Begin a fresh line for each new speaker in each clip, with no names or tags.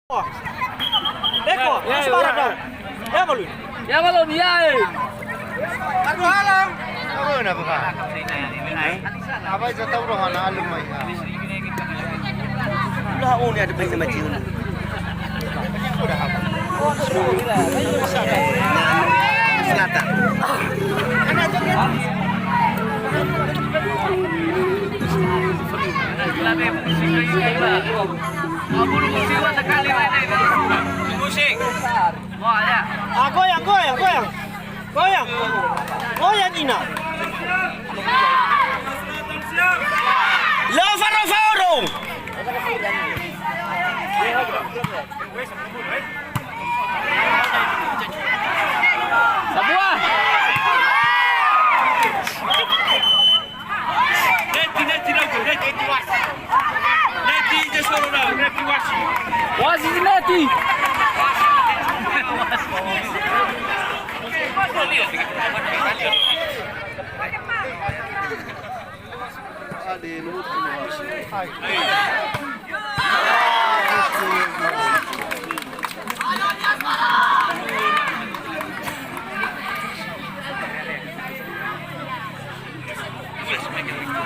Deko, sebarang dah. Ya belum.
Ya belum ya.
Kartu halang.
Apa nak buka? Apa itu tahu roh anak alum mai.
Lah oh ni ada benda macam ni.
Sudah apa?
Selatan. Goyang, goyang, goyang. Goyang. Goyang Ina. Lava Faurung.
Sebuah. Wasi neti.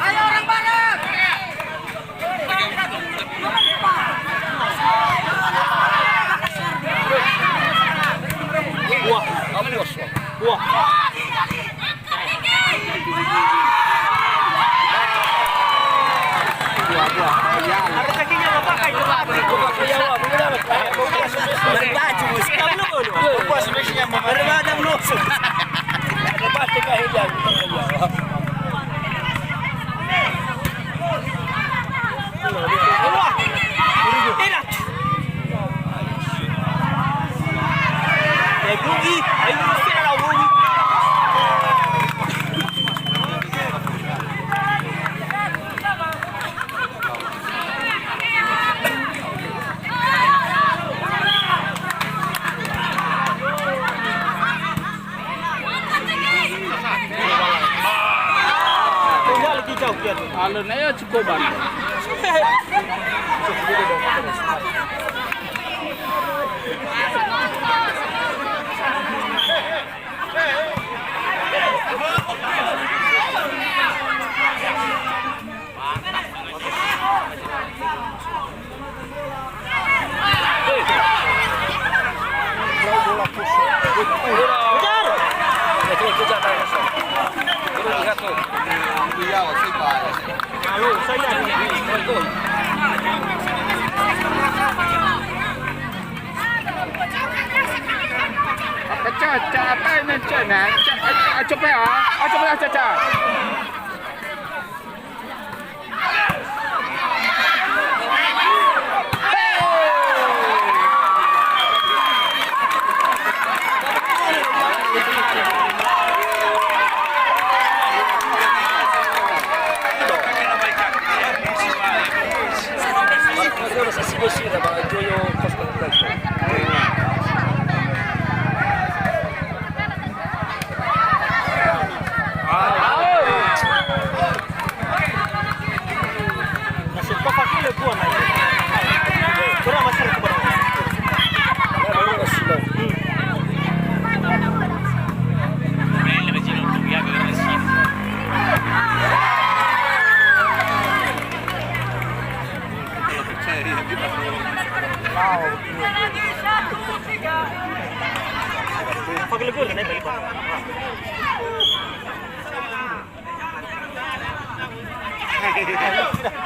Ayo orang barat. Wah, wah. Ada kakinya nggak pakai itu pak? Berbaju, sekarang lu bos mestinya berbaju nusuk. Lepas tiga hijau. Wah, tidak. Rugi, ayo mesti ada rugi. Tinggal lagi jauh dia.
Alurnya cukup banyak. Caca apa ini cina? Coba ya, coba ya caca.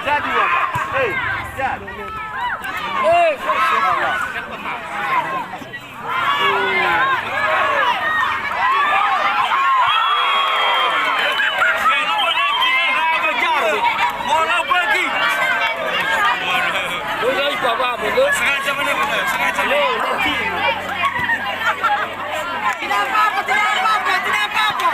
Jadi, hei, jadi.
Tidak apa-apa, tidak apa-apa, tidak apa-apa.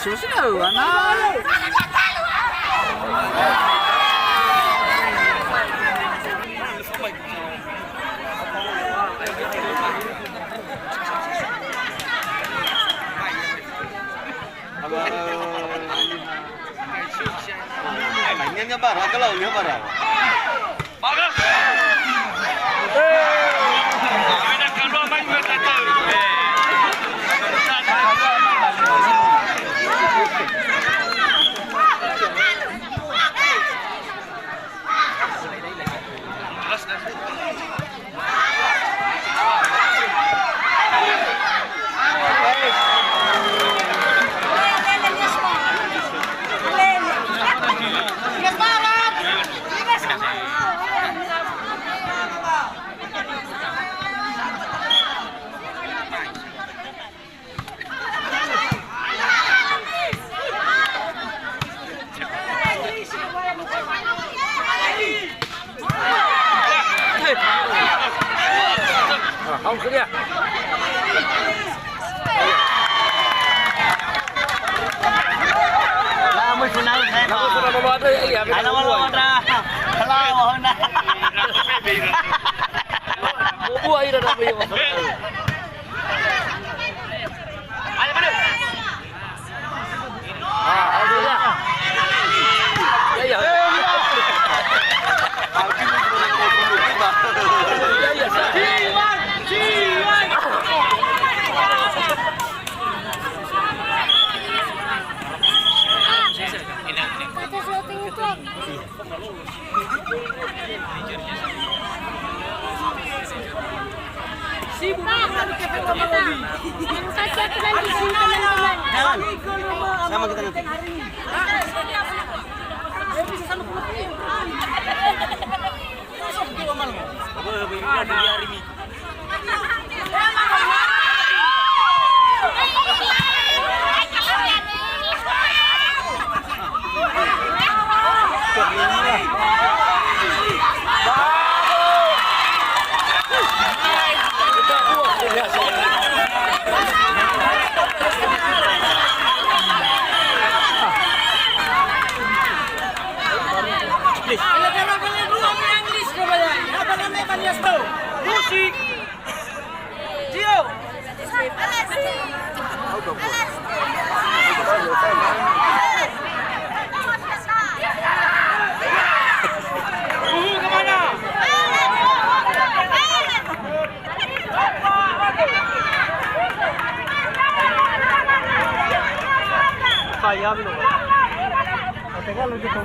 susi na ana.
Mainnya barang kalau nya barang.
Bagus. Ada kalau main berkata.
Không cứ đi à.
Lah mo sunay sa
Ako sa mababa iya.
Ano mo na? Hala mo na.
Bubuhay na namin yung ano na. Iya.
Sama kita nanti.
Musik. Gio. Kemana? Kaya belum. Teka lagi tu.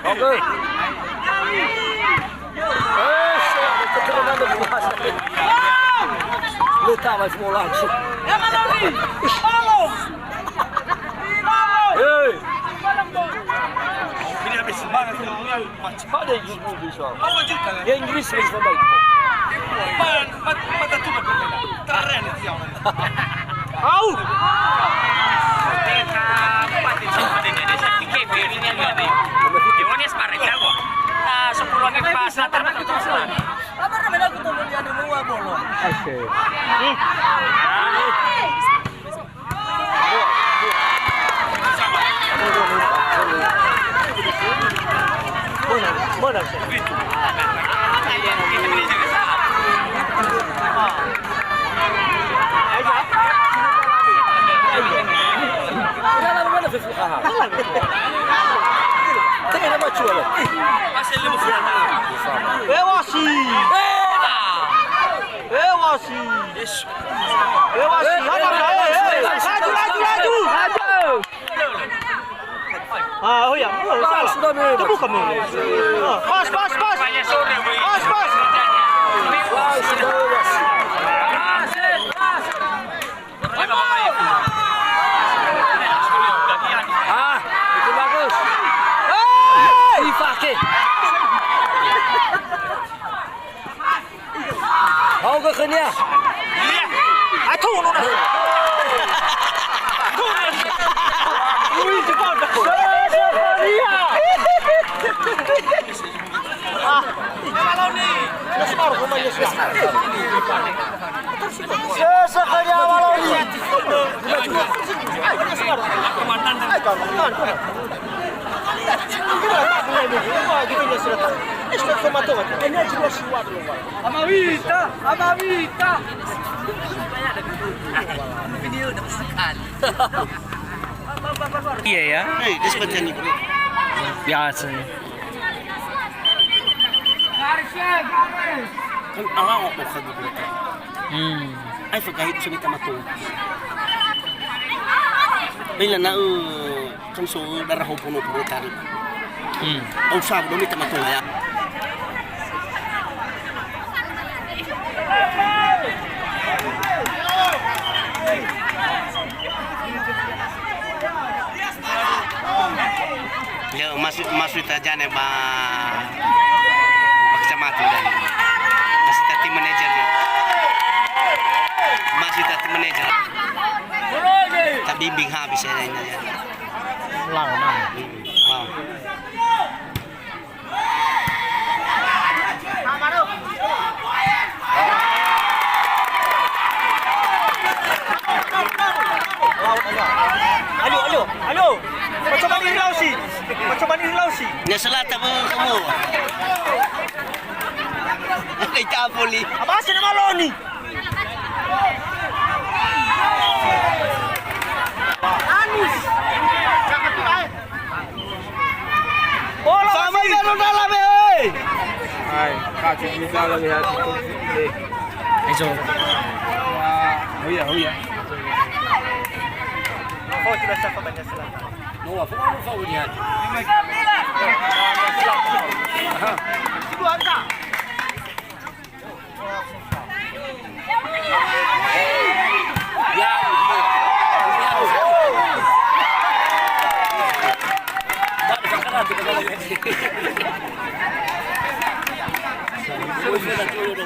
Oke. Luta mas mau langsung. Hei.
Ini habis semangat
Ada Inggris bisa.
Apa juga?
Ya Inggris bisa baik.
Mata tuh keren itu yang.
Au. Mana?
Wasi. Wasi. Laju. Ah, oh ya. Salah. Tepuk kami. Pas. Pas.
Itu bagus. Dipakai. Mau ke kenya?
Atuh nu dah. Ui, cepat dah. Kalau ni. Skor rumahnya sudah. Sesekali awal ni. Komandan. Amavita. Video dah sekali. Iya ya.
Dia seperti ni.
Biasa.
Kan awak kok kagak boleh. Ai fakahit sa bita mato. Bila na kan so daraho puno puno tari. Au sab do bita mato ya. Ya masuk tajane ba kecamatan dan masih tim manajernya. Masih tim manajer. Tak bimbing habis ya ini.
Alo. Macam mana ni Lausi?
Nya selata mo kamu. Ay tapoli.
Abasa na malo ni. Anis. Oh, sama galo dalam eh.
Hai, kaki juga lagi hati tu.
Eso.
Huya.
Oh, tidak siapa banyak selatan.
Mau apa ni hati?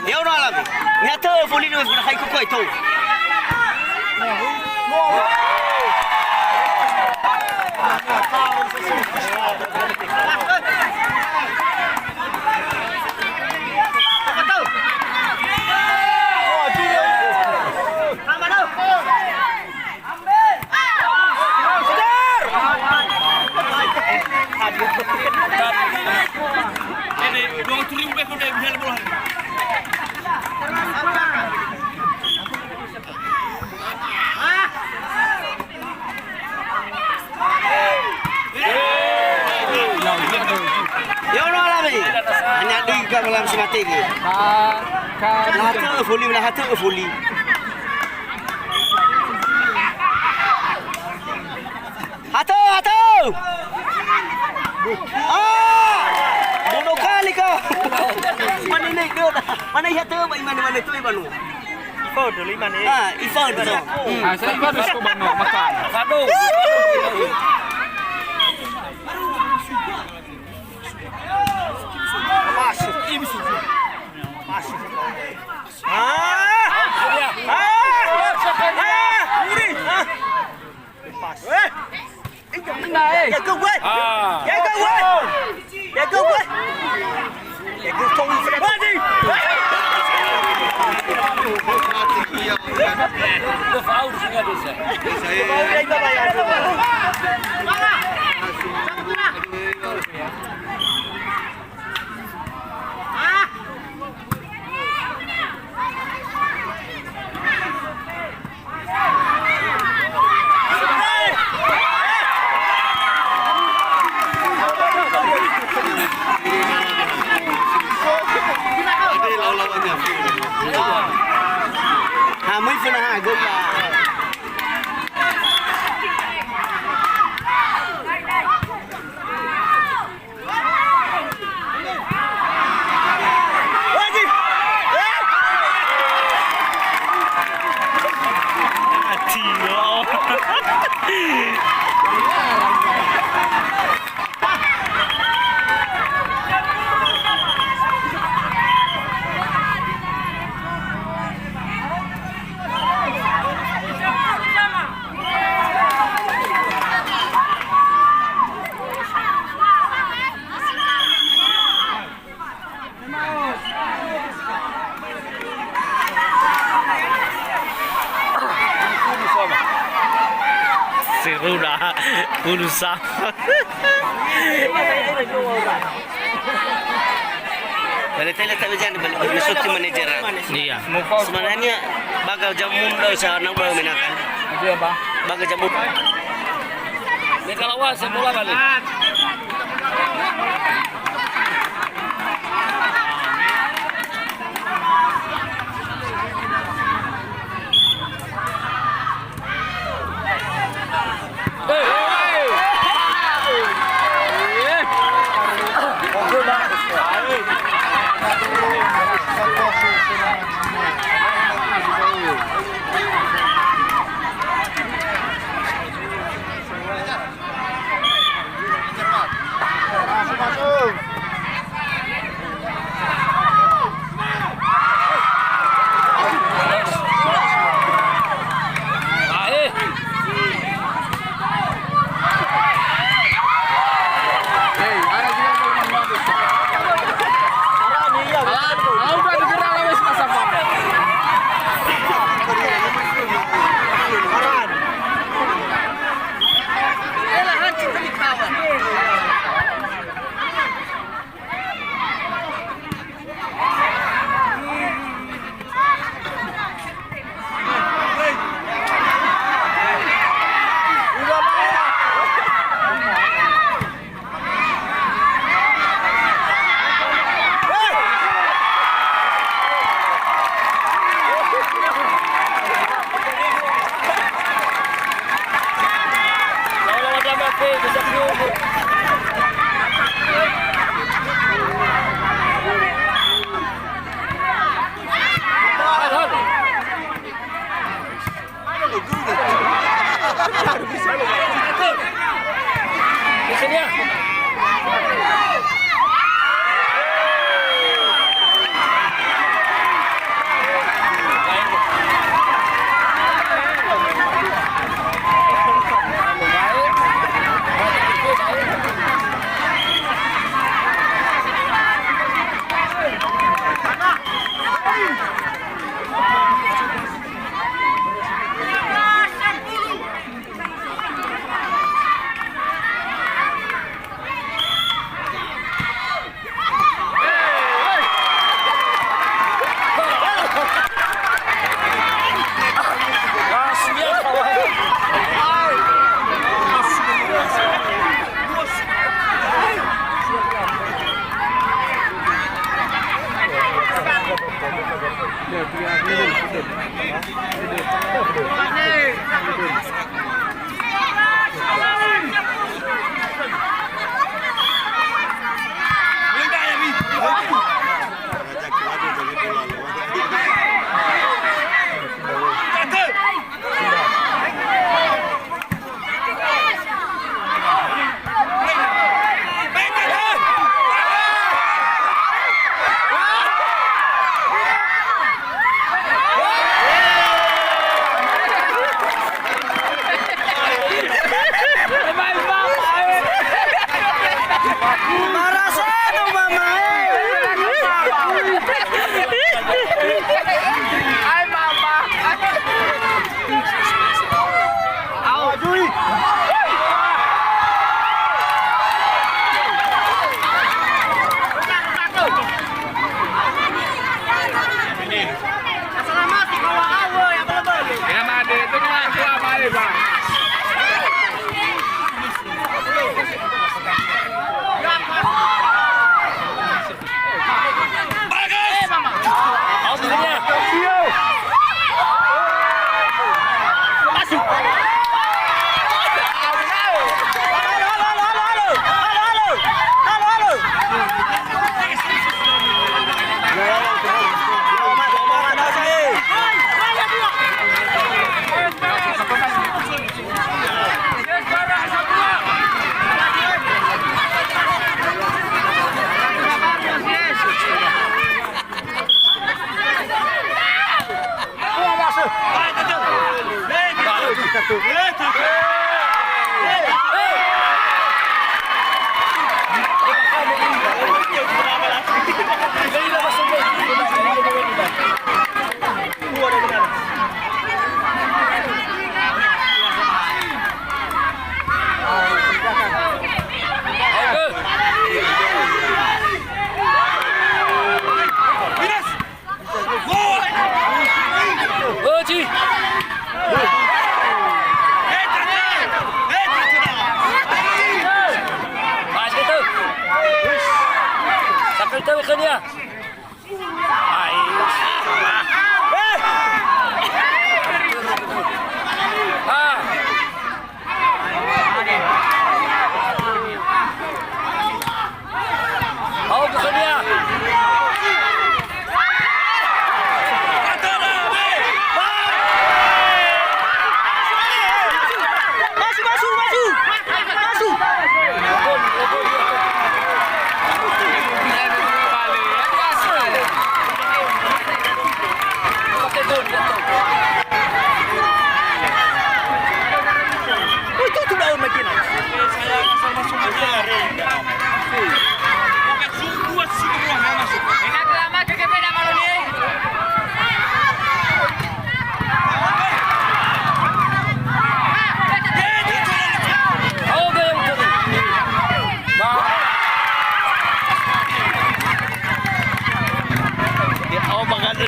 Ya ora alam. Nyata volley ni bukan hai ko itu. Hanya liga dalam strategi. Hatu volley lah hatu volley. Hatu. Bodoh kali kau. Mana naik dia? Mana hatu mana tu baru.
Ifo dulu mana?
Ifo tu.
Saya baru aku bangun makan.
Sadu.
pinahagal na.
Seru dah berusaha.
Balik tayo tayo dyan, masuk tim manager.
Iya.
Sebenarnya bagal jamu daw sa nang bawa minakan.
Dia ba?
Bagal jamu.
Ni kalawas bola balik.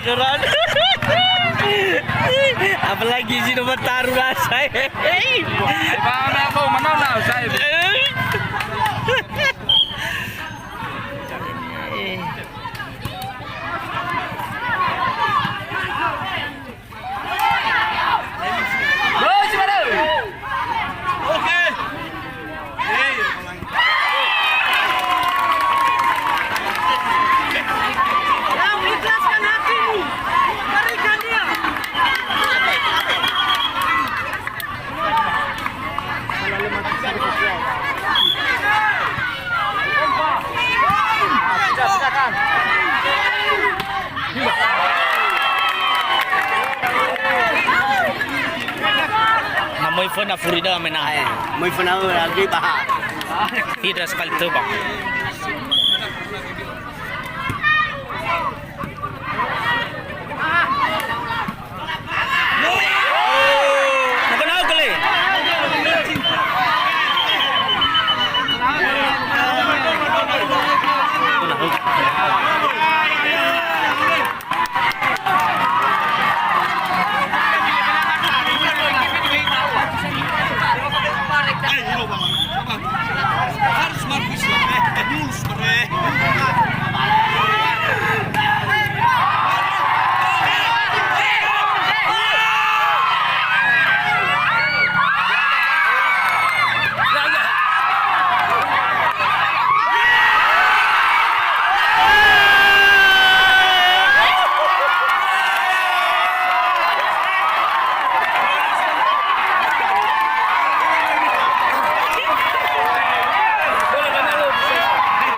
Doran. Apalagi sino mataro rasa.
Mana ako, mana saya.
Namoy phone na Florida menah.
May panahon lagi baha.
Tidak sekali terbang.